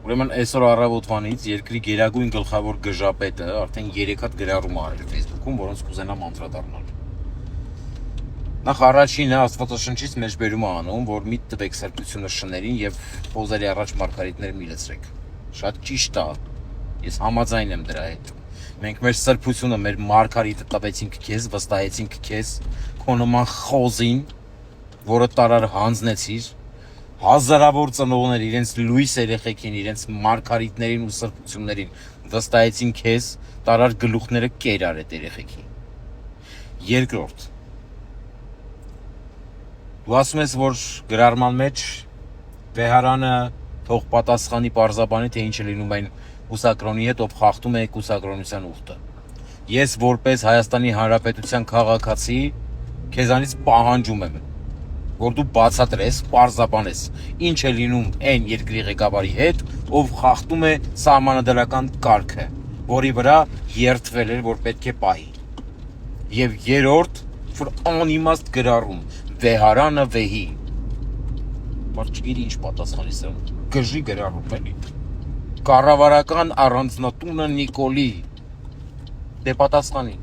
Ուրեմն այսօր առավոտվանից երկրի գերագույն գլխավոր գժապետը արդեն 3 հատ գրառում արել Facebook-ում, որոնց կուզենամ անդրադառնալ։ Նախ առաջինը Աստվածաշնչից մեջբերում է անում, որ մի տվեք սրբությունը շներին եւ պոզերի առաջ մարգարիտներ մի լցրեք։ Շատ ճիշտ է։ Ես համաձայն եմ դրա հետ։ Մենք մեր սրբությունը, մեր մարգարիտը տվեցինք քեզ, վստահեցինք քեզ, քո նման խոզին, որը տարար հանձնեցիր, հազարավոր ծնողներ իրենց լույս երեխեքին, իրենց մարգարիտներին ու սրբություններին վստահեցին քեզ, տարար գլուխները կերար այդ երեխեքին։ Երկրորդ, դու ասում ես, որ գրառման մեջ վեհարանը թող պատասխանի պարզաբանի, թե ինչ է լինում այն կուսակրոնի հետ, ով խախտում է կուսակրոնության ուխտը։ Ես որպես Հայաստանի Հանրապետության քաղաքացի քեզանից պահանջում եմ, որ դու բացատրես, պարզաբանես, ինչ է լինում այն երկրի ղեկավարի հետ, ով խախտում է սահմանադրական կարգը, որի վրա երդվել էր, որ պետք է պահի։ Եվ երրորդ, որ անիմաստ գրառում, վեհարանը վեհի։ Բայց չգիտի ինչ պատասխանի սա, գժի գրառում էլի։ Կառավարական առանձնատունը Նիկոլի դե պատասխանի։